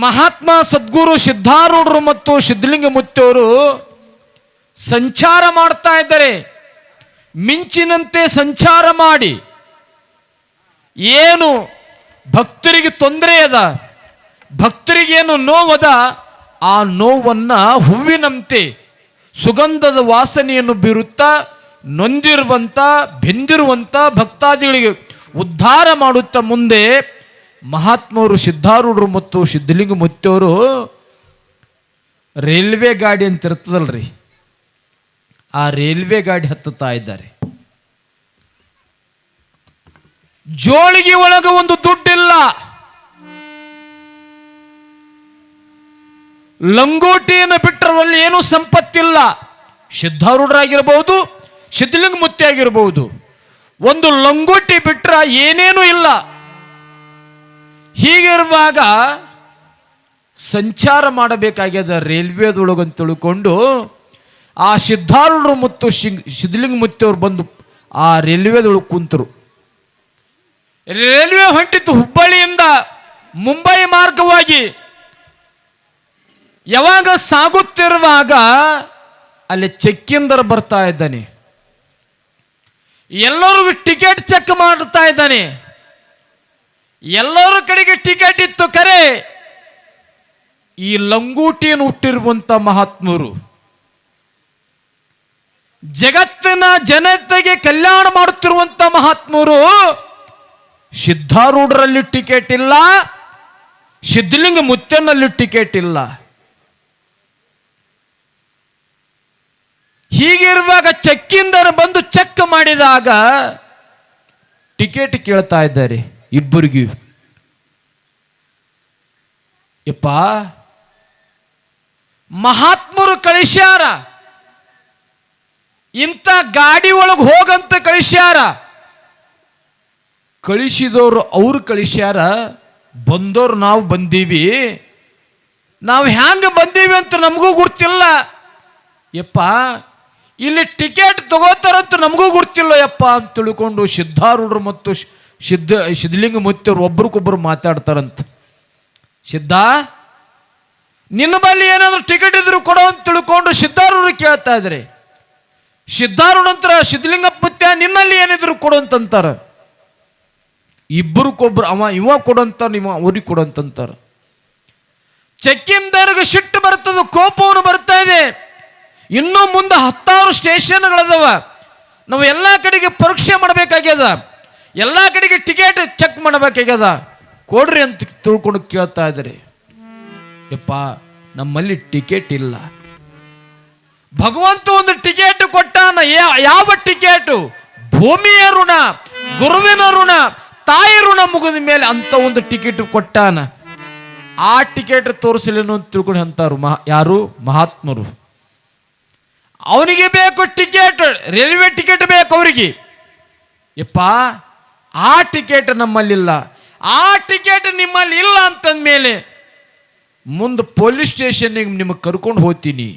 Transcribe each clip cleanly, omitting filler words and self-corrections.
ಮಹಾತ್ಮ ಸದ್ಗುರು ಸಿದ್ಧಾರೂಢರು ಮತ್ತು ಸಿದ್ಧಲಿಂಗ ಮುತ್ತಿಯವರು ಸಂಚಾರ ಮಾಡ್ತಾ ಇದ್ದಾರೆ. ಮಿಂಚಿನಂತೆ ಸಂಚಾರ ಮಾಡಿ ಏನು ಭಕ್ತರಿಗೆ ತೊಂದರೆ ಅದ, ಭಕ್ತರಿಗೇನು ನೋವದ, ಆ ನೋವನ್ನ ಹೂವಿನಂತೆ ಸುಗಂಧದ ವಾಸನೆಯನ್ನು ಬೀರುತ್ತಾ ನೊಂದಿರುವಂಥ ಬೆಂದಿರುವಂಥ ಭಕ್ತಾದಿಗಳಿಗೆ ಉದ್ಧಾರ ಮಾಡುತ್ತಾ ಮುಂದೆ ಮಹಾತ್ಮವರು ಸಿದ್ಧಾರೂಢರು ಮತ್ತು ಸಿದ್ಧಲಿಂಗ ಮುತ್ತಿಯವರು ರೈಲ್ವೆ ಗಾಡಿ ಅಂತ ಇರ್ತದಲ್ರಿ, ಆ ರೈಲ್ವೆ ಗಾಡಿ ಹತ್ತುತ್ತಾ ಇದ್ದಾರೆ. ಜೋಳಿಗೆ ಒಳಗೆ ಒಂದು ದುಡ್ಡಿಲ್ಲ, ಲಂಗೋಟಿಯನ್ನು ಬಿಟ್ಟರಲ್ಲಿ ಏನೂ ಸಂಪತ್ತಿಲ್ಲ. ಸಿದ್ಧಾರೂಢರಾಗಿರಬಹುದು, ಸಿದ್ಧಲಿಂಗ ಮುತ್ತಿ ಆಗಿರಬಹುದು, ಒಂದು ಲಂಗೋಟಿ ಬಿಟ್ರ ಏನೇನೂ ಇಲ್ಲ. ಹೀಗಿರುವಾಗ ಸಂಚಾರ ಮಾಡಬೇಕಾಗ್ಯದ ರೈಲ್ವೇದೊಳಗಂತ ತಿಳ್ಕೊಂಡು ಆ ಸಿದ್ಧಾರೂಢರು ಮತ್ತು ಸಿದ್ಧಲಿಂಗ ಮುತ್ತಿಯವರು ಬಂದು ಆ ರೈಲ್ವೇದೊಳಗೆ ಕುಂತರು. ರೈಲ್ವೆ ಹೊಂಟಿತ್ತು ಹುಬ್ಬಳ್ಳಿಯಿಂದ ಮುಂಬೈ ಮಾರ್ಗವಾಗಿ. ಯಾವಾಗ ಸಾಗುತ್ತಿರುವಾಗ ಅಲ್ಲಿ ಚೆಕ್ಕಿಂದರ ಬರ್ತಾ ಇದ್ದಾನೆ, ಎಲ್ಲರಿಗೂ ಟಿಕೆಟ್ ಚೆಕ್ ಮಾಡ್ತಾ ಇದ್ದಾನೆ. ಎಲ್ಲರ ಕಡೆಗೆ ಟಿಕೆಟ್ ಇತ್ತು, ಕರೆ ಈ ಲಂಗೋಟಿಯನ್ನು ಹುಟ್ಟಿರುವಂತ ಮಹಾತ್ಮರು ಜಗತ್ತಿನ ಜನತೆಗೆ ಕಲ್ಯಾಣ ಮಾಡುತ್ತಿರುವಂತ ಮಹಾತ್ಮರು ಸಿದ್ಧಾರೂಢರಲ್ಲಿ ಟಿಕೆಟ್ ಇಲ್ಲ, ಸಿದ್ಧಲಿಂಗ ಮುತ್ತಿಯನಲ್ಲಿ ಟಿಕೆಟ್ ಇಲ್ಲ. ಹೀಗಿರುವಾಗ ಚೆಕ್ಕಿಂದರ ಬಂದು ಚೆಕ್ ಮಾಡಿದಾಗ ಟಿಕೆಟ್ ಕೇಳ್ತಾ ಇದ್ದಾರೆ ಇಬ್ಬರಿಗೂ. ಯಪ್ಪ, ಮಹಾತ್ಮರು ಕಳಿಸ್ಯಾರ, ಇಂಥ ಗಾಡಿ ಒಳಗೆ ಹೋಗಂತ ಕಳಿಸ್ಯಾರ. ಕಳಿಸಿದವರು ಅವ್ರು ಕಳಿಸ್ಯಾರ, ಬಂದವರು ನಾವು ಬಂದೀವಿ. ನಾವು ಹ್ಯಾಂಗ ಬಂದೀವಿ ಅಂತ ನಮಗೂ ಗುರ್ತಿಲ್ಲ ಯಪ್ಪ, ಇಲ್ಲಿ ಟಿಕೆಟ್ ತಗೋತಾರಂತ ನಮಗೂ ಗುರ್ತಿಲ್ಲ ಯಪ್ಪ ಅಂತ ತಿಳ್ಕೊಂಡು ಸಿದ್ಧಾರೂಢರು ಮತ್ತು ಸಿದ್ಧಲಿಂಗ ಮುತ್ತಿಯವರು ಒಬ್ರಿಗೊಬ್ರು ಮಾತಾಡ್ತಾರಂತ. ಸಿದ್ಧ, ನಿನ್ನ ಬಳಿ ಏನಾದ್ರು ಟಿಕೆಟ್ ಇದ್ರು ಕೊಡೋ ಅಂತ ತಿಳ್ಕೊಂಡು ಸಿದ್ಧಾರೂಢರು ಕೇಳ್ತಾ ಇದ್ದಾರೆ. ಸಿದ್ಧಾರೂಢ ಅಂತಾರ, ಸಿದ್ಧಲಿಂಗ ಮುತ್ಯ ನಿನ್ನಲ್ಲಿ ಏನಿದ್ರು ಕೊಡು ಅಂತಂತಾರ. ಇಬ್ಬರಿಗೊಬ್ರು ಇವ ಕೊಡಂತ ಇವ ಅವ್ರಿಗೆ ಕೊಡಂತಾರ. ಚೆಕ್ಕಿಂದರ್ಗೆ ಸಿಟ್ಟು ಬರ್ತದ, ಕೋಪವನ್ನು ಬರ್ತಾ ಇದೆ. ಇನ್ನೂ ಮುಂದೆ 10 ಸ್ಟೇಷನ್ಗಳದವ, ನಾವು ಎಲ್ಲ ಕಡೆಗೆ ಪರೀಕ್ಷೆ ಮಾಡಬೇಕಾಗ್ಯದ, ಎಲ್ಲ ಕಡೆಗೆ ಟಿಕೆಟ್ ಚೆಕ್ ಮಾಡಬೇಕಾಗ್ಯದ, ಕೊಡ್ರಿ ಅಂತ ತಿಳ್ಕೊಂಡು ಕೇಳ್ತಾ ಇದ್ದಾರೆ. ಯಪ್ಪ, ನಮ್ಮಲ್ಲಿ ಟಿಕೆಟ್ ಇಲ್ಲ. ಭಗವಂತ ಒಂದು ಟಿಕೆಟ್ ಕೊಟ್ಟಾನ. ಯಾವ ಟಿಕೆಟು? ಭೂಮಿಯ ಋಣ, ಗುರುವಿನ ಋಣ, ತಾಯಿ ಋಣ ಮುಗಿದ ಮೇಲೆ ಅಂತ ಒಂದು ಟಿಕೆಟ್ ಕೊಟ್ಟಾನ. ಆ ಟಿಕೆಟ್ ತೋರಿಸಲೇನು ಅಂತ ತಿಳ್ಕೊಂಡು ಅಂತಾರು ಯಾರು? ಮಹಾತ್ಮರು. ಅವನಿಗೆ ಬೇಕು ಟಿಕೆಟ್, ರೈಲ್ವೆ ಟಿಕೆಟ್ ಬೇಕು ಅವರಿಗೆ. ಯಪ್ಪ, ಆ ಟಿಕೆಟ್ ನಮ್ಮಲ್ಲಿಲ್ಲ. ಆ ಟಿಕೆಟ್ ನಿಮ್ಮಲ್ಲಿ ಇಲ್ಲ ಅಂತಂದ್ಮೇಲೆ ಮುಂದೆ ಪೊಲೀಸ್ ಸ್ಟೇಷನ್ನಿಗೆ ನಿಮಗೆ ಕರ್ಕೊಂಡು ಹೋಗ್ತೀನಿ.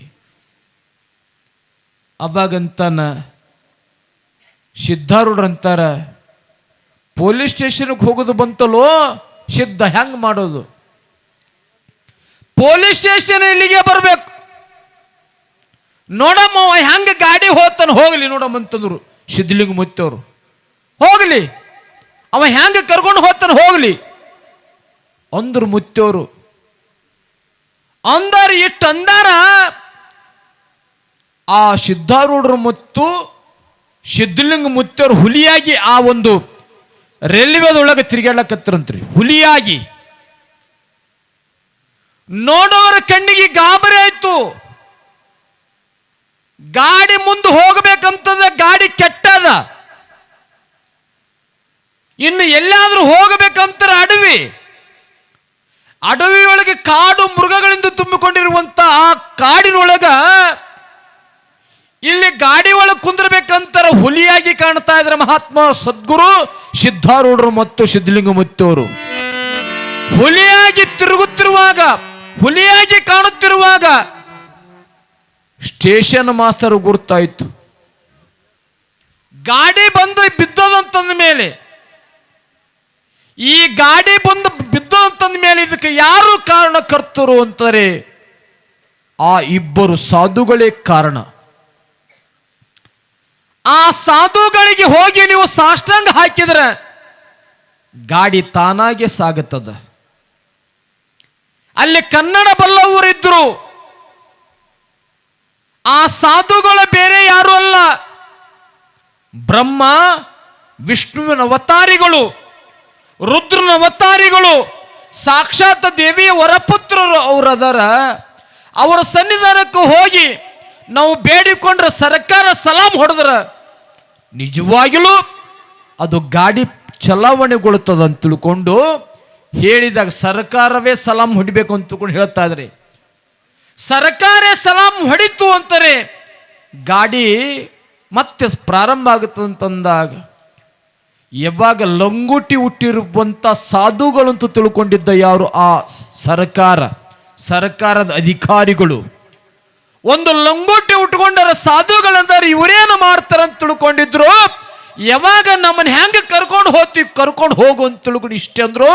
ಅವಾಗಂತಾನ ಸಿದ್ಧಾರೂಢರಂತಾರ, ಪೊಲೀಸ್ ಸ್ಟೇಷನ್ಗೆ ಹೋಗೋದು ಬಂತಲ್ಲೋ ಸಿದ್ಧ, ಹೆಂಗ್ ಮಾಡೋದು? ಪೊಲೀಸ್ ಸ್ಟೇಷನ್ ಇಲ್ಲಿಗೆ ಬರಬೇಕು, ನೋಡಮ್ಮ ಹೆಂಗ ಗಾಡಿ ಹೋಗ್ತಾನೆ, ಹೋಗ್ಲಿ ನೋಡಮ್ಮ ಅಂತಂದ್ರು ಸಿದ್ಧಲಿಂಗ ಮುತ್ತಿಯವರು. ಹೋಗ್ಲಿ, ಅವ ಹೆಂಗ ಕರ್ಕೊಂಡು ಹೋಗ್ತಾನೆ ಹೋಗ್ಲಿ ಅಂದ್ರು ಮುತ್ತಿಯವರು. ಅಂದಾರ ಇಟ್ಟು ಅಂದಾರ ಆ ಸಿದ್ಧಾರೂಢರು ಮತ್ತು ಸಿದ್ಧಲಿಂಗ ಮುತ್ತಿಯವರು ಹುಲಿಯಾಗಿ ಆ ಒಂದು ರೈಲ್ವೆದೊಳಗೆ ತಿರುಗಾಡಕತ್ತರಂತ್ರಿ. ಹುಲಿಯಾಗಿ ನೋಡೋರ ಕಣ್ಣಿಗೆ ಗಾಬರಿ ಆಯ್ತು. ಗಾಡಿ ಮುಂದೆ ಹೋಗಬೇಕಂತದ, ಗಾಡಿ ಕೆಟ್ಟದ. ಇನ್ನು ಎಲ್ಲಾದ್ರೂ ಹೋಗಬೇಕಂತ ಅಡವಿಯೊಳಗೆ ಕಾಡು ಮೃಗಗಳಿಂದ ತುಂಬಿಕೊಂಡಿರುವಂತ ಆ ಕಾಡಿನೊಳಗ ಇಲ್ಲಿ ಗಾಡಿ ಒಳಗೆ ಕುಂದ್ರಬೇಕಂತಾರ ಹುಲಿಯಾಗಿ ಕಾಣ್ತಾ ಇದ್ರೆ ಮಹಾತ್ಮ ಸದ್ಗುರು ಸಿದ್ಧಾರೂಢರು ಮತ್ತು ಸಿದ್ಧಲಿಂಗ ಮುತ್ತಿಯವರು. ಹುಲಿಯಾಗಿ ತಿರುಗುತ್ತಿರುವಾಗ, ಹುಲಿಯಾಗಿ ಕಾಣುತ್ತಿರುವಾಗ ಸ್ಟೇಷನ್ ಮಾಸ್ತರ್ ಗುರ್ತಾಯ್ತು. ಗಾಡಿ ಬಂದು ಬಿದ್ದದಂತಂದ ಮೇಲೆ ಈ ಗಾಡಿ ಬಂದು ಬಿದ್ದು ಅಂತಂದ ಮೇಲೆ ಇದಕ್ಕೆ ಯಾರು ಕಾರಣಕರ್ತರು ಅಂತಾರೆ? ಆ ಇಬ್ಬರು ಸಾಧುಗಳೇ ಕಾರಣ. ಆ ಸಾಧುಗಳಿಗೆ ಹೋಗಿ ನೀವು ಸಾಷ್ಟಾಂಗ ಹಾಕಿದ್ರೆ ಗಾಡಿ ತಾನಾಗೆ ಸಾಗುತ್ತದೆ. ಅಲ್ಲಿ ಕನ್ನಡ ಬಲ್ಲವರಿದ್ರು. ಆ ಸಾಧುಗಳು ಬೇರೆ ಯಾರು ಅಲ್ಲ, ಬ್ರಹ್ಮ ವಿಷ್ಣುವಿನ ಅವತಾರಿಗಳು, ರುದ್ರನ ಅವತಾರಿಗಳು, ಸಾಕ್ಷಾತ್ ದೇವಿಯ ವರಪುತ್ರರು ಅವರದರ. ಅವರ ಸನ್ನಿಧಾನಕ್ಕೆ ಹೋಗಿ ನಾವು ಬೇಡಿಕೊಂಡ್ರೆ ಸರ್ಕಾರ ಸಲಾಂ ಹೊಡೆದ್ರ ನಿಜವಾಗಿಯೂ ಅದು ಗಾಡಿ ಚಲಾವಣೆಗೊಳ್ಳುತ್ತದೆ ಅಂತ ತಿಳ್ಕೊಂಡು ಹೇಳಿದಾಗ ಸರ್ಕಾರವೇ ಸಲಾಂ ಹೊಡಿಬೇಕು ಅಂತ ತಿಳ್ಕೊಂಡು ಹೇಳ್ತಾ ಇದ್ರಿ. ಸರ್ಕಾರ ಸಲಾಂ ಹೊಡಿತು ಅಂತಾರೆ, ಗಾಡಿ ಮತ್ತೆ ಪ್ರಾರಂಭ ಆಗುತ್ತೆ ಅಂತಂದಾಗ ಯಾವಾಗ ಲಂಗೋಟಿ ಹುಟ್ಟಿರುವಂಥ ಸಾಧುಗಳಂತೂ ತಿಳ್ಕೊಂಡಿದ್ದ ಯಾರು? ಆ ಸರ್ಕಾರದ ಅಧಿಕಾರಿಗಳು. ಒಂದು ಲಂಗೋಟಿ ಉಟ್ಕೊಂಡರ ಸಾಧುಗಳಂದ್ರೆ ಇವರೇನು ಮಾಡ್ತಾರಂತ ತಿಳ್ಕೊಂಡಿದ್ರು. ಯಾವಾಗ ನಮ್ಮನ್ನ ಹೆಂಗೆ ಕರ್ಕೊಂಡು ಹೋಗು ಅಂತ ತಿಳ್ಕೊಂಡು ಇಷ್ಟೇ ಅಂದ್ರು.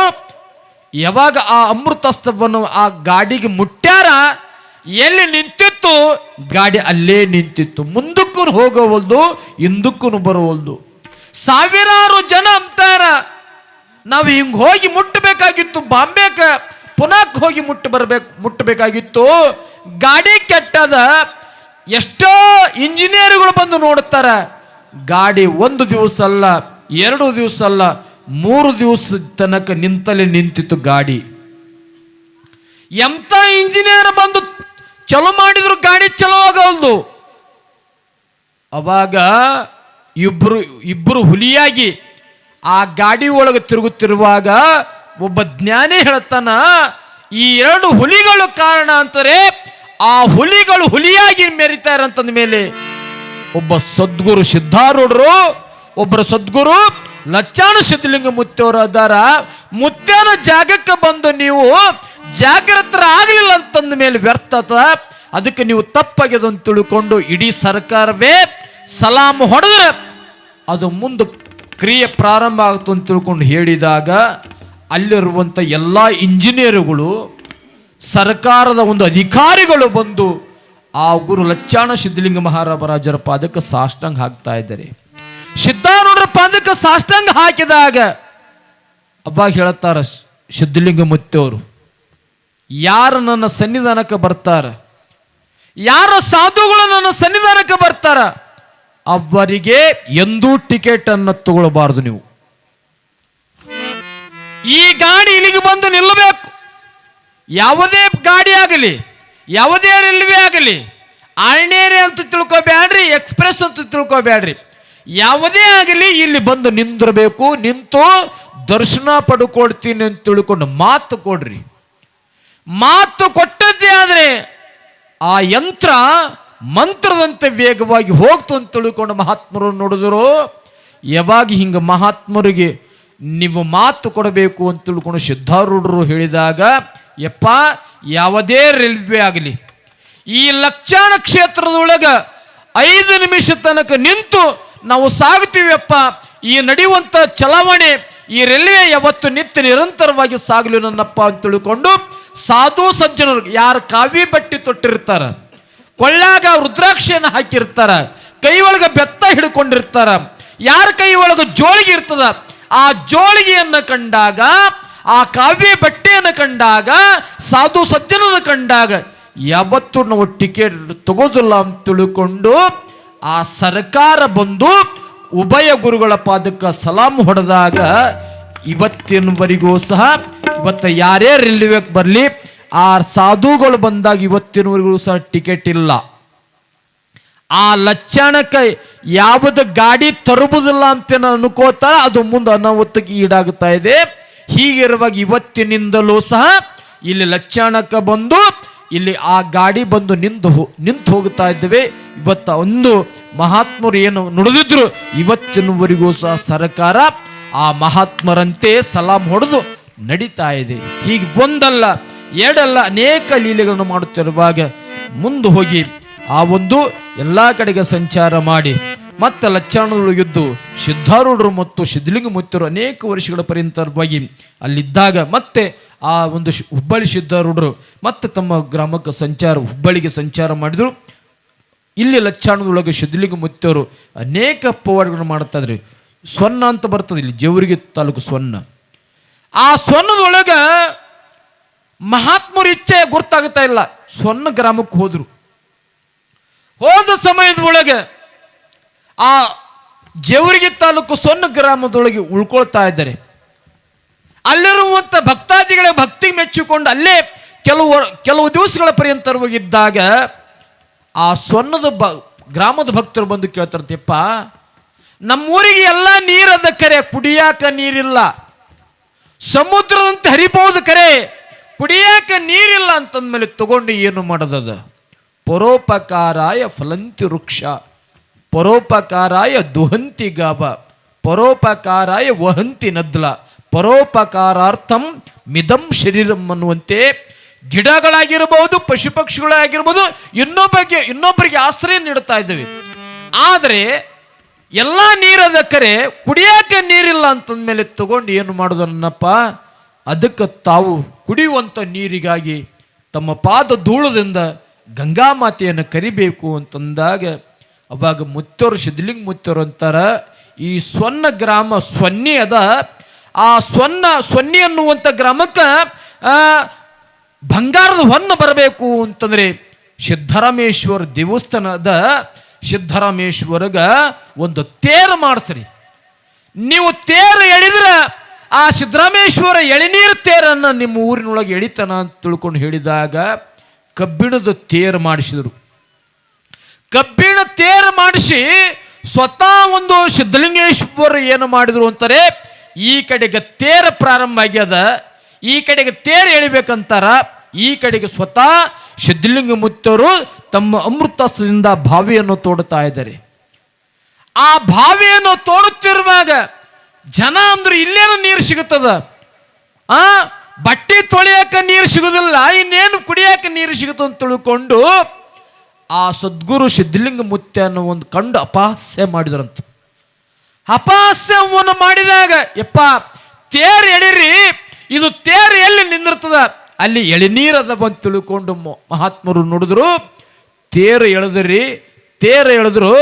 ಯಾವಾಗ ಆ ಅಮೃತಸ್ತವನ್ನು ಆ ಗಾಡಿಗೆ ಮುಟ್ಟ್ಯಾರ, ಎಲ್ಲಿ ನಿಂತಿತ್ತು ಗಾಡಿ ಅಲ್ಲೇ ನಿಂತಿತ್ತು. ಮುಂದಕ್ಕೂ ಹೋಗವಲ್ದು, ಹಿಂದಕ್ಕೂ ಬರವಲ್ದು. ಸಾವಿರಾರು ಜನ ಅಂತಾರ, ನಾವು ಹಿಂಗೆ ಹೋಗಿ ಮುಟ್ಟಬೇಕಾಗಿತ್ತು, ಬಾಂಬೆಕ ಪುನಃ ಹೋಗಿ ಮುಟ್ಟಬೇಕಾಗಿತ್ತು. ಗಾಡಿ ಕೆಟ್ಟದ. ಎಷ್ಟೋ ಇಂಜಿನಿಯರ್ಗಳು ಬಂದು ನೋಡ್ತಾರ, ಗಾಡಿ ಒಂದು ದಿವಸ ಅಲ್ಲ, 2 ದಿವಸ ಅಲ್ಲ, 3 ದಿವಸ ತನಕ ನಿಂತಿತ್ತು ಗಾಡಿ. ಎಂತ ಇಂಜಿನಿಯರ್ ಬಂದು ಚಲೋ ಮಾಡಿದ್ರು ಗಾಡಿ ಚಲೋ ಆಗಲ್ದು. ಅವಾಗ ಇಬ್ಬರು ಹುಲಿಯಾಗಿ ಆ ಗಾಡಿ ಒಳಗೆ ತಿರುಗುತ್ತಿರುವಾಗ ಒಬ್ಬ ಜ್ಞಾನಿ ಹೇಳ್ತಾನ, ಈ 2 ಹುಲಿಗಳು ಕಾರಣ ಅಂತಾರೆ. ಆ ಹುಲಿಗಳು ಹುಲಿಯಾಗಿ ಮೆರಿತಾರೆ ಅಂತಂದ ಮೇಲೆ ಒಬ್ಬ ಸದ್ಗುರು ಸಿದ್ಧಾರೂಢರು, ಒಬ್ಬರ ಸದ್ಗುರು ಲಚ್ಚಾಣ ಸಿದ್ಧಲಿಂಗ ಮುತ್ತವರು ಅದಾರ. ಮುತ್ಯನ ಜಾಗಕ್ಕೆ ಬಂದು ನೀವು ಜಾಗೃತರ ಆಗಲಿಲ್ಲ ಅಂತಂದ ಮೇಲೆ ವ್ಯರ್ಥತ. ಅದಕ್ಕೆ ನೀವು ತಪ್ಪಾಗ್ಯದ ಅಂತ ತಿಳ್ಕೊಂಡು ಇಡೀ ಸರ್ಕಾರವೇ ಸಲಾಂ ಹೊಡೆದ್ರೆ ಅದು ಮುಂದೆ ಕ್ರಿಯೆ ಪ್ರಾರಂಭ ಆಗುತ್ತೆ ಅಂತ ತಿಳ್ಕೊಂಡು ಹೇಳಿದಾಗ ಅಲ್ಲಿರುವಂಥ ಎಲ್ಲ ಇಂಜಿನಿಯರ್ಗಳು, ಸರ್ಕಾರದ ಒಂದು ಅಧಿಕಾರಿಗಳು ಬಂದು ಆ ಗುರು ಲಚ್ಚಾಣ ಸಿದ್ಧಲಿಂಗ ಮಹಾರಾಜರ ಪಾದಕ್ಕೆ ಸಾಷ್ಟಾಂಗ ಹಾಕ್ತಾ ಇದ್ದಾರೆ. ಸಿದ್ಧಾರೂಢರ ಪಾದಕ್ಕೆ ಸಾಷ್ಟಾಂಗ ಹಾಕಿದಾಗ ಅವಾಗ ಹೇಳ್ತಾರ ಸಿದ್ಧಲಿಂಗ ಮುತ್ತವರು, ಯಾರು ನನ್ನ ಸನ್ನಿಧಾನಕ್ಕೆ ಬರ್ತಾರ, ಯಾರು ಸಾಧುಗಳು ನನ್ನ ಸನ್ನಿಧಾನಕ್ಕೆ ಬರ್ತಾರ, ಅವರಿಗೆ ಎಂದೂ ಟಿಕೆಟ್ ಅನ್ನು ತಗೊಳ್ಬಾರ್ದು. ನೀವು ಈ ಗಾಡಿ ಇಲ್ಲಿಗೆ ಬಂದು ನಿಲ್ಲಬೇಕು. ಯಾವುದೇ ಗಾಡಿ ಆಗಲಿ, ಯಾವುದೇ ರೈಲ್ವೆ ಆಗಲಿ, ಆರ್ಡಿನರಿ ಅಂತ ತಿಳ್ಕೊಬೇಡ್ರಿ, ಎಕ್ಸ್ಪ್ರೆಸ್ ಅಂತ ತಿಳ್ಕೊಬೇಡ್ರಿ, ಯಾವುದೇ ಆಗಲಿ ಇಲ್ಲಿ ಬಂದು ನಿಂದಿರಬೇಕು. ನಿಂತು ದರ್ಶನ ಪಡ್ಕೊಳ್ತೀನಿ ಅಂತ ತಿಳ್ಕೊಂಡು ಮಾತು ಕೊಡ್ರಿ. ಮಾತು ಕೊಟ್ಟದ್ದೇ ಆದರೆ ಆ ಯಂತ್ರ ಮಂತ್ರದಂತೆ ವೇಗವಾಗಿ ಹೋಗ್ತು ಅಂತ ತಿಳ್ಕೊಂಡು ಮಹಾತ್ಮರು ನೋಡಿದ್ರು. ಯಾವಾಗ ಹಿಂಗೆ ಮಹಾತ್ಮರಿಗೆ ನೀವು ಮಾತು ಕೊಡಬೇಕು ಅಂತ ತಿಳ್ಕೊಂಡು ಸಿದ್ಧಾರೂಢರು ಹೇಳಿದಾಗ, ಯಪ್ಪ ಯಾವುದೇ ರೈಲ್ವೆ ಆಗಲಿ ಈ ಲಕ್ಷಾಣ ಕ್ಷೇತ್ರದೊಳಗ 5 ನಿಮಿಷ ತನಕ ನಿಂತು ನಾವು ಸಾಗುತ್ತೀವಿಯಪ್ಪ. ಈ ನಡೆಯುವಂಥ ಚಲಾವಣೆ ಈ ರೈಲ್ವೆ ಯಾವತ್ತು ನಿತ್ಯ ನಿರಂತರವಾಗಿ ಸಾಗಲಿ ನನ್ನಪ್ಪ ಅಂತ ತಿಳ್ಕೊಂಡು ಸಾಧು ಸಜ್ಜನರು, ಯಾರು ಕಾವಿ ಬಟ್ಟೆ ತೊಟ್ಟಿರ್ತಾರ, ಕೊಳ್ಳಾಗ ರುದ್ರಾಕ್ಷಿಯನ್ನು ಹಾಕಿರ್ತಾರ, ಕೈ ಒಳಗೆ ಬೆತ್ತ ಹಿಡ್ಕೊಂಡಿರ್ತಾರ, ಯಾರ ಕೈ ಒಳಗೆ ಜೋಳಿಗೆ ಇರ್ತದ, ಆ ಜೋಳಿಗೆಯನ್ನು ಕಂಡಾಗ, ಆ ಕಾವ್ಯ ಬಟ್ಟೆಯನ್ನು ಕಂಡಾಗ, ಸಾಧು ಸಜ್ಜನನ್ನು ಕಂಡಾಗ ಯಾವತ್ತು ನಾವು ಟಿಕೆಟ್ ತಗೋದಿಲ್ಲ ಅಂತ ತಿಳ್ಕೊಂಡು ಆ ಸರ್ಕಾರ ಬಂದು ಉಭಯ ಗುರುಗಳ ಪಾದಕ್ಕೆ ಸಲಾಂ ಹೊಡೆದಾಗ ಇವತ್ತಿನವರೆಗೂ ಸಹ, ಇವತ್ತು ಯಾರೇ ರೈಲ್ವೆಗೆ ಬರಲಿ, ಆ ಸಾಧುಗಳು ಬಂದಾಗ ಇವತ್ತಿನವರೆಗೂ ಸಹ ಟಿಕೆಟ್ ಇಲ್ಲ. ಆ ಲಕ್ಷಣಕ್ಕೆ ಯಾವುದು ಗಾಡಿ ತರುವುದಿಲ್ಲ ಅಂತ ಅನ್ಕೋತಾರ, ಅದು ಮುಂದೆ ಅನಾಹುತಕ್ಕೆ ಈಡಾಗುತ್ತಾ ಇದೆ. ಹೀಗಿರುವಾಗ ಇವತ್ತಿನಿಂದಲೂ ಸಹ ಇಲ್ಲಿ ಲಕ್ಷಣಕ್ಕೆ ಬಂದು ಇಲ್ಲಿ ಆ ಗಾಡಿ ಬಂದು ನಿಂತು ಹೋಗ್ತಾ ಇದ್ದೇವೆ. ಇವತ್ತು ಒಂದು ಮಹಾತ್ಮರು ಏನು ನುಡಿದಿದ್ರು, ಇವತ್ತಿನವರೆಗೂ ಸಹ ಸರ್ಕಾರ ಆ ಮಹಾತ್ಮರಂತೆ ಸಲಾಂ ಹೊಡೆದು ನಡೀತಾ ಇದೆ. ಹೀಗೆ ಒಂದಲ್ಲ ಎರಡಲ್ಲ ಅನೇಕ ಲೀಲೆಗಳನ್ನು ಮಾಡುತ್ತಿರುವಾಗ ಮುಂದೆ ಹೋಗಿ ಆ ಒಂದು ಎಲ್ಲ ಕಡೆಗೆ ಸಂಚಾರ ಮಾಡಿ ಮತ್ತೆ ಲಚ್ಚಾಣದೊಳಗಿದ್ದು ಸಿದ್ಧಾರೂಢರು ಮತ್ತು ಸಿದ್ಧಲಿಂಗ ಮುತ್ತರು ಅನೇಕ ವರ್ಷಗಳ ಪರ್ಯಂತರವಾಗಿ ಅಲ್ಲಿದ್ದಾಗ ಮತ್ತೆ ಆ ಒಂದು ಹುಬ್ಬಳ್ಳಿ ಸಿದ್ಧಾರೂಢರು ಮತ್ತೆ ತಮ್ಮ ಗ್ರಾಮಕ್ಕೆ ಹುಬ್ಬಳ್ಳಿಗೆ ಸಂಚಾರ ಮಾಡಿದರು. ಇಲ್ಲಿ ಲಚ್ಚಾಣದೊಳಗೆ ಸಿದ್ಧಲಿಂಗ ಮುತ್ತವರು ಅನೇಕ ಪವಾಡಗಳನ್ನು ಮಾಡ್ತಾ ಇದ್ರಿ. ಸ್ವನ್ನ ಅಂತ ಬರ್ತದೆ ಇಲ್ಲಿ ಜೇವರ್ಗಿ ತಾಲೂಕು ಸ್ವನ್ನ. ಆ ಸ್ವನ್ನದೊಳಗೆ ಮಹಾತ್ಮರ ಇಚ್ಛೆ ಗುರ್ತಾಗ್ತಾ ಇಲ್ಲ. ಸ್ವನ್ನ ಗ್ರಾಮಕ್ಕೆ ಹೋದ ಸಮಯದ ಒಳಗೆ ಆ ಜೇವರ್ಗಿ ತಾಲೂಕು ಸ್ವನ್ನ ಗ್ರಾಮದೊಳಗೆ ಉಳ್ಕೊಳ್ತಾ ಇದ್ದಾರೆ. ಅಲ್ಲಿರುವಂಥ ಭಕ್ತಾದಿಗಳ ಭಕ್ತಿ ಮೆಚ್ಚಿಕೊಂಡು ಅಲ್ಲೇ ಕೆಲವು ದಿವಸಗಳ ಪರ್ಯಂತರವಾಗಿದ್ದಾಗ ಆ ಸ್ವನ್ನದ ಗ್ರಾಮದ ಭಕ್ತರು ಬಂದು ಕೇಳ್ತಾರಂತೆಪ್ಪ, ನಮ್ಮೂರಿಗೆ ಎಲ್ಲ ನೀರದ ಕರೆ, ಕುಡಿಯಾಕ ನೀರಿಲ್ಲ. ಸಮುದ್ರದಂತೆ ಹರಿಬಹುದು ಕರೆ, ಕುಡಿಯಾಕ ನೀರಿಲ್ಲ ಅಂತಂದ್ಮೇಲೆ ತಗೊಂಡು ಏನು ಮಾಡೋದದ? ಪರೋಪಕಾರಾಯ ಫಲಂತಿ ವೃಕ್ಷ, ಪರೋಪಕಾರಾಯ ದುಹಂತಿ ಗಾಬ, ಪರೋಪಕಾರಾಯ ವಹಂತಿ ನದ್ಲ, ಪರೋಪಕಾರಾರ್ಥಂ ಮಿದಂ ಶರೀರಂ ಅನ್ನುವಂತೆ ಗಿಡಗಳಾಗಿರಬಹುದು, ಪಶು ಪಕ್ಷಿಗಳಾಗಿರ್ಬೋದು, ಇನ್ನೊಬ್ಬರಿಗೆ ಆಶ್ರಯ ನೀಡುತ್ತಾ ಇದ್ದೇವೆ. ಆದರೆ ಎಲ್ಲ ನೀರದ ಕರೆ, ಕುಡಿಯಾಕ ನೀರಿಲ್ಲ ಅಂತಂದ್ಮೇಲೆ ತಗೊಂಡು ಏನು ಮಾಡೋದು ನನ್ನಪ್ಪ? ಅದಕ್ಕೆ ತಾವು ಕುಡಿಯುವಂಥ ನೀರಿಗಾಗಿ ತಮ್ಮ ಪಾದ ಧೂಳದಿಂದ ಗಂಗಾ ಮಾತೆಯನ್ನು ಕರಿಬೇಕು ಅಂತಂದಾಗ ಅವಾಗ ಮುತ್ತವರು ಸಿದ್ಧಲಿಂಗ ಮುತ್ತವರು ಅಂತಾರ, ಈ ಸ್ವನ್ನ ಗ್ರಾಮ ಸ್ವನ್ನಿ ಅದ. ಆ ಸ್ವನ್ನಿ ಅನ್ನುವಂಥ ಗ್ರಾಮಕ್ಕೆ ಬಂಗಾರದ ಹೊನ್ನ ಬರಬೇಕು ಅಂತಂದ್ರೆ ಸಿದ್ದರಾಮೇಶ್ವರ ದೇವಸ್ಥಾನದ ಸಿದ್ದರಾಮೇಶ್ವರಗ ಒಂದು ತೇರು ಮಾಡಿಸ್ರಿ. ನೀವು ತೇರು ಎಳಿದ್ರೆ ಆ ಸಿದ್ದರಾಮೇಶ್ವರ ಎಳೆನೀರು ತೇರನ್ನು ನಿಮ್ಮ ಊರಿನೊಳಗೆ ಎಳಿತಾನ ಅಂತ ತಿಳ್ಕೊಂಡು ಹೇಳಿದಾಗ ಕಬ್ಬಿಣದ ತೇರು ಮಾಡಿಸಿದರು. ಕಬ್ಬಿಣ ತೇರು ಮಾಡಿಸಿ ಸ್ವತಃ ಒಂದು ಸಿದ್ಧಲಿಂಗೇಶ್ವರ ಏನು ಮಾಡಿದ್ರು ಅಂತಾರೆ, ಈ ಕಡೆಗೆ ತೇರು ಪ್ರಾರಂಭ ಆಗ್ಯದ, ಈ ಕಡೆಗೆ ತೇರು ಎಳಿಬೇಕಂತಾರ, ಈ ಕಡೆಗೆ ಸ್ವತಃ ಸಿದ್ಧಲಿಂಗ ಮುತ್ತವರು ತಮ್ಮ ಅಮೃತಾಸ್ತ್ರದಿಂದ ಬಾವಿಯನ್ನು ತೋಡುತ್ತಾ ಇದ್ದಾರೆ. ಆ ಬಾವಿಯನ್ನು ತೋಡುತ್ತಿರುವಾಗ ಜನ ಅಂದ್ರೆ ಇಲ್ಲೇನು ನೀರು ಸಿಗುತ್ತದ, ಬಟ್ಟೆ ತೊಳೆಯಕ ನೀರು ಸಿಗುದಿಲ್ಲ, ಇನ್ನೇನು ಕುಡಿಯಕ ನೀರು ಸಿಗುತ್ತ ಅಂತ ತಿಳ್ಕೊಂಡು ಆ ಸದ್ಗುರು ಸಿದ್ಧಲಿಂಗ ಮುತ್ಯನ ಒಂದು ಕಂಡು ಅಪಹಾಸ್ಯ ಮಾಡಿದ್ರಂತ. ಅಪಹಾಸ್ಯವನ್ನು ಮಾಡಿದಾಗ, ಯಪ್ಪ ತೇರು ಎಳಿರಿ, ಇದು ತೇರು ಎಲ್ಲಿ ನಿಂದಿರ್ತದ, ಅಲ್ಲಿ ಎಳೆನೀರದ ಬಂದು ತಿಳ್ಕೊಂಡು ಮಹಾತ್ಮರು ನೋಡಿದ್ರು. ತೇರು ಎಳೆದ್ರು.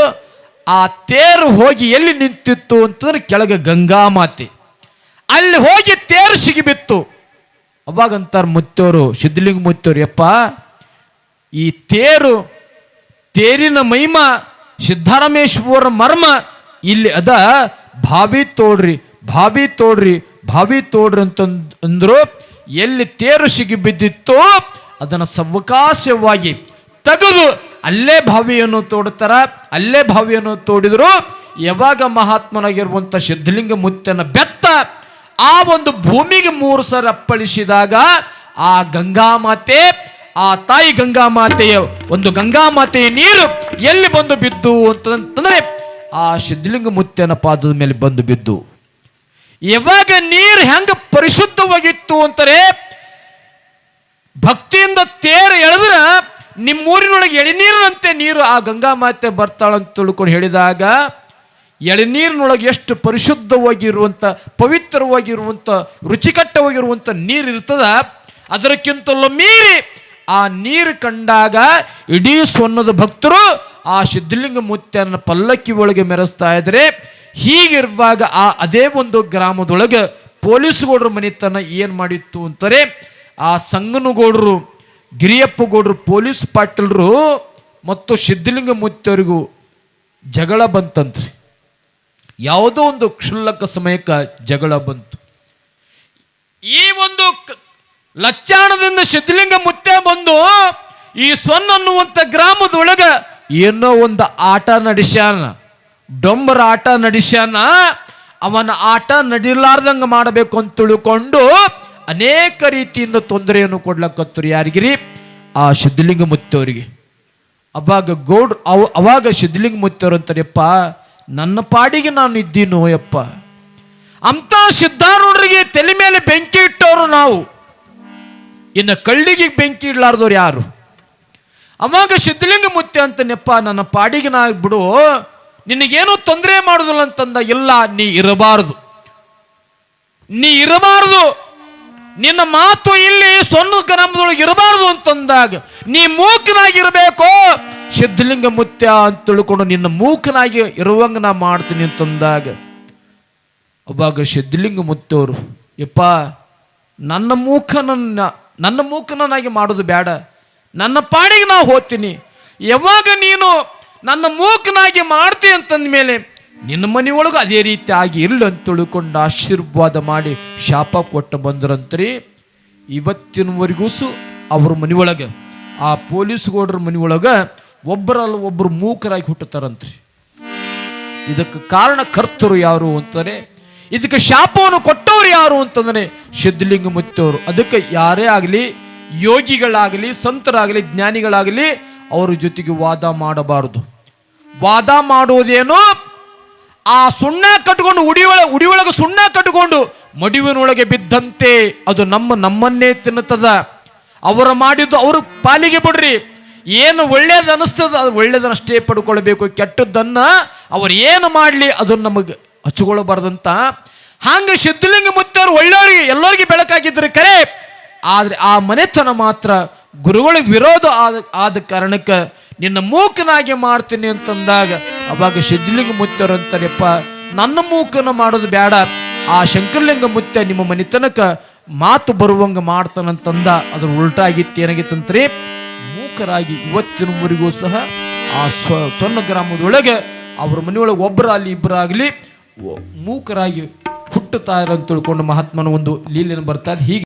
ಆ ತೇರು ಹೋಗಿ ಎಲ್ಲಿ ನಿಂತಿತ್ತು ಅಂತಂದ್ರೆ ಕೆಳಗೆ ಗಂಗಾ ಮಾತೆ, ಅಲ್ಲಿ ಹೋಗಿ ತೇರು ಸಿಗಿಬಿತ್ತು. ಅವಾಗಂತಾರ ಮುತ್ತವರು, ಸಿದ್ಧಲಿಂಗ ಮುತ್ತವರು, ಯಪ್ಪ ಈ ತೇರಿನ ಮಹಿಮ, ಸಿದ್ದರಾಮೇಶ್ವರ ಮರ್ಮ ಇಲ್ಲಿ ಅದ, ಬಾವಿ ತೋಡ್ರಿ ಅಂತ ಅಂದ್ರು. ಎಲ್ಲಿ ತೇರು ಸಿಗಿ ಬಿದ್ದಿತ್ತು ಅದನ್ನು ಸಾವಕಾಶವಾಗಿ ತೆಗೆದು ಅಲ್ಲೇ ಬಾವಿಯನ್ನು ತೋಡುತ್ತಾರ. ಅಲ್ಲೇ ಬಾವಿಯನ್ನು ತೋಡಿದ್ರು. ಯಾವಾಗ ಮಹಾತ್ಮನಾಗಿರುವಂಥ ಸಿದ್ಧಲಿಂಗ ಮುತ್ತನ ಬೆತ್ತ ಆ ಒಂದು ಭೂಮಿಗೆ 3 ಸಲ ಅಪ್ಪಳಿಸಿದಾಗ ಆ ಗಂಗಾಮಾತೆ, ಆ ತಾಯಿ ಗಂಗಾಮಾತೆಯ ನೀರು ಎಲ್ಲಿ ಬಂದು ಬಿದ್ದು ಅಂತಂದ್ರೆ ಆ ಸಿದ್ಧಲಿಂಗ ಮುತ್ತನ ಪಾದದ ಮೇಲೆ ಬಂದು ಬಿದ್ದು. ಯಾವಾಗ ನೀರು ಹೆಂಗ ಪರಿಶುದ್ಧವಾಗಿತ್ತು ಅಂತಾರೆ, ಭಕ್ತಿಯಿಂದ ತೇರು ಎಳೆದ್ರ ನಿಮ್ಮೂರಿನೊಳಗೆ ಎಳೆನೀರಿನಂತೆ ನೀರು ಆ ಗಂಗಾ ಮಾತೆ ಬರ್ತಾಳಂತ ತಿಳ್ಕೊಂಡು ಹೇಳಿದಾಗ ಎಳೆನೀರಿನೊಳಗೆ ಎಷ್ಟು ಪರಿಶುದ್ಧವಾಗಿರುವಂಥ, ಪವಿತ್ರವಾಗಿರುವಂಥ, ರುಚಿಕಟ್ಟವಾಗಿರುವಂಥ ನೀರು ಇರ್ತದ, ಅದಕ್ಕಿಂತಲೂ ಮೀರಿ ಆ ನೀರು ಕಂಡಾಗ ಇಡೀ ಸ್ವರ್ಣದ ಭಕ್ತರು ಆ ಸಿದ್ಧಲಿಂಗ ಮುತ್ಯನ ಪಲ್ಲಕ್ಕಿ ಒಳಗೆ ಮೆರೆಸ್ತಾ ಇದ್ರೆ. ಹೀಗಿರುವಾಗ ಅದೇ ಒಂದು ಗ್ರಾಮದೊಳಗೆ ಪೊಲೀಸ್ಗೌಡರ ಮನೆತನ ಏನು ಮಾಡಿತ್ತು ಅಂತಾರೆ, ಆ ಸಂಗನಗೌಡರು, ಗಿರಿಯಪ್ಪ ಗೌಡರು, ಪೊಲೀಸ್ ಪಾಟೀಲರು ಮತ್ತು ಸಿದ್ಧಲಿಂಗ ಮುತ್ತವರಿಗೂ ಜಗಳ ಬಂತಂತ್ರಿ. ಯಾವುದೋ ಒಂದು ಕ್ಷುಲ್ಲಕ ಸಮಯಕ್ಕೆ ಜಗಳ ಬಂತು. ಈ ಒಂದು ಲಚ್ಚಾಣದಿಂದ ಸಿದ್ಧಲಿಂಗ ಮುತ್ಯ ಬಂದು ಈ ಸ್ವನ್ನ ಅನ್ನುವಂಥ ಗ್ರಾಮದೊಳಗೆ ಏನೋ ಒಂದು ಆಟ ನಡೆಸ್ಯಾನ, ಡೊಂಬರ ಆಟ ನಡೆಸ್ಯಾನ. ಅವನ ಆಟ ನಡಿಲಾರ್ದಂಗೆ ಮಾಡಬೇಕು ಅಂತ ತಿಳ್ಕೊಂಡು ಅನೇಕ ರೀತಿಯಿಂದ ತೊಂದರೆಯನ್ನು ಕೊಡ್ಲಕ್ಕತ್ತರು. ಯಾರಿಗಿರಿ? ಆ ಸಿದ್ಧಲಿಂಗ ಮುತ್ತವರಿಗೆ. ಅವಾಗ ಸಿದ್ಧಲಿಂಗ ಮುತ್ತವರು ಅಂತಾರೆಪ್ಪ, ನನ್ನ ಪಾಡಿಗೆ ನಾನು ಇದ್ದೀನೋ ಯಪ್ಪ, ಅಂತ ಸಿದ್ಧಾರೂಢರಿಗೆ ತಲೆ ಮೇಲೆ ಬೆಂಕಿ ಇಟ್ಟವರು ನಾವು, ಇನ್ನು ಕಳ್ಳಿಗೆ ಬೆಂಕಿ ಇಡ್ಲಾರ್ದವ್ರು ಯಾರು? ಅವಾಗ ಸಿದ್ಧಲಿಂಗ ಮುತ್ಯ ಅಂತನೆಪ್ಪ, ನನ್ನ ಪಾಡಿಗೆ ನಾ ಬಿಡು, ನಿನಗೇನು ತೊಂದರೆ ಮಾಡುದಿಲ್ಲ ಅಂತಂದ. ಇಲ್ಲ, ನೀ ಇರಬಾರದು, ನೀ ಇರಬಾರದು, ನಿನ್ನ ಮಾತು ಇಲ್ಲಿ ಸೊನ್ನ ಗ್ರಾಮದೊಳಗೆ ಇರಬಾರದು ಅಂತಂದಾಗ ನೀ ಮೂಕನಾಗಿರ್ಬೇಕು. ಸಿದ್ಧಲಿಂಗ ಮುತ್ಯ ಅಂತ ತಿಳ್ಕೊಂಡು ನಿನ್ನ ಮೂಕನಾಗಿ ಇರುವಂಗ ನಾ ಮಾಡ್ತೀನಿ ಅಂತಂದಾಗ ಅವಾಗ ಸಿದ್ಧಲಿಂಗ ಮುತ್ತವರು, ಯಪ್ಪ ನನ್ನ ಮೂಕನನ್ನಾಗಿ ಮಾಡೋದು ಬೇಡ, ನನ್ನ ಪಾಡಿಗೆ ನಾ ಹೋಗ್ತೀನಿ. ಯಾವಾಗ ನೀನು ನನ್ನ ಮೂಕನಾಗಿ ಮಾಡ್ತೀನಿ ಅಂತಂದ ಮೇಲೆ ನಿನ್ನ ಮನೆಯೊಳಗೆ ಅದೇ ರೀತಿ ಆಗಿ ಇರಲಿ ಅಂತ ತಿಳ್ಕೊಂಡು ಆಶೀರ್ವಾದ ಮಾಡಿ ಶಾಪ ಕೊಟ್ಟು ಬಂದ್ರಂತ್ರಿ. ಇವತ್ತಿನವರೆಗೂ ಅವ್ರ ಮನೆಯೊಳಗೆ, ಆ ಪೊಲೀಸ್ಗೌಡ್ರ ಮನೆಯೊಳಗೆ ಒಬ್ಬರಲ್ಲ ಒಬ್ಬರು ಮೂಕರಾಗಿ ಹುಟ್ಟುತ್ತಾರಂತ್ರಿ. ಇದಕ್ಕೆ ಕಾರಣ ಕರ್ತರು ಯಾರು ಅಂತಾರೆ, ಇದಕ್ಕೆ ಶಾಪವನ್ನು ಕೊಟ್ಟವ್ರು ಯಾರು ಅಂತಂದ್ರೆ ಸಿದ್ಧಲಿಂಗ ಮುತ್ತವರು. ಅದಕ್ಕೆ ಯಾರೇ ಆಗಲಿ, ಯೋಗಿಗಳಾಗಲಿ, ಸಂತರಾಗಲಿ, ಜ್ಞಾನಿಗಳಾಗಲಿ ಅವ್ರ ಜೊತೆಗೆ ವಾದ ಮಾಡಬಾರದು. ವಾದ ಮಾಡುವುದೇನೋ ಆ ಸುಣ್ಣ ಕಟ್ಕೊಂಡು ಉಡಿಯೊಳಗೆ ಸುಣ್ಣ ಕಟ್ಕೊಂಡು ಮಡುವಿನೊಳಗೆ ಬಿದ್ದಂತೆ ಅದು ನಮ್ಮನ್ನೇ ತಿನ್ನುತ್ತದ. ಅವರು ಮಾಡಿದ್ದು ಅವ್ರ ಪಾಲಿಗೆ ಬಿಡ್ರಿ. ಏನು ಒಳ್ಳೇದು ಅನಿಸ್ತದ ಅದು ಒಳ್ಳೇದನ್ನಷ್ಟೇ ಪಡ್ಕೊಳ್ಬೇಕು, ಕೆಟ್ಟದ್ದನ್ನ ಅವ್ರು ಏನು ಮಾಡಲಿ ಅದನ್ನು ನಮಗೆ ಹಚ್ಕೊಳ್ಬಾರ್ದಂತ. ಹಂಗೆ ಸಿದ್ಧಲಿಂಗ ಮುತ್ತವರು ಒಳ್ಳೆಯವರಿಗೆ ಎಲ್ಲರಿಗೆ ಬೆಳಕಾಗಿದ್ದರೆ ಕರೆ, ಆದರೆ ಆ ಮನೆತನ ಮಾತ್ರ ಗುರುಗಳಿಗೆ ವಿರೋಧ ಆದ ಕಾರಣಕ್ಕೆ ನಿನ್ನ ಮೂಕನಾಗಿ ಮಾಡ್ತೀನಿ ಅಂತಂದಾಗ ಅವಾಗ ಸಿದ್ಧಲಿಂಗ ಮುತ್ತವರು ಅಂತಾರೆಪ್ಪ, ನನ್ನ ಮೂಕನ ಮಾಡೋದು ಬೇಡ, ಆ ಶಂಕರಲಿಂಗ ಮುತ್ಯ ನಿಮ್ಮ ಮನೆತನಕ ಮಾತು ಬರುವಂಗ ಮಾಡ್ತಾನಂತಂದ. ಅದ್ರ ಉಲ್ಟಾಗಿತ್ತು, ಏನಾಗಿತ್ತಂತ್ರಿ, ಮೂಕರಾಗಿ ಇವತ್ತಿನವರೆಗೂ ಸಹ ಆ ಸೊನ್ನ ಗ್ರಾಮದೊಳಗೆ ಅವ್ರ ಮನೆಯೊಳಗೆ ಒಬ್ಬರಾಗಲಿ ಇಬ್ಬರಾಗಲಿ ಮೂಕರಾಗಿ ಹುಟ್ಟುತ್ತಾರೆ ಅಂತ ತಿಳ್ಕೊಂಡು ಮಹಾತ್ಮನ ಒಂದು ಲೀಲೆಯನ್ನು ಬರ್ತಾ ಇದೆ. ಹೀಗೆ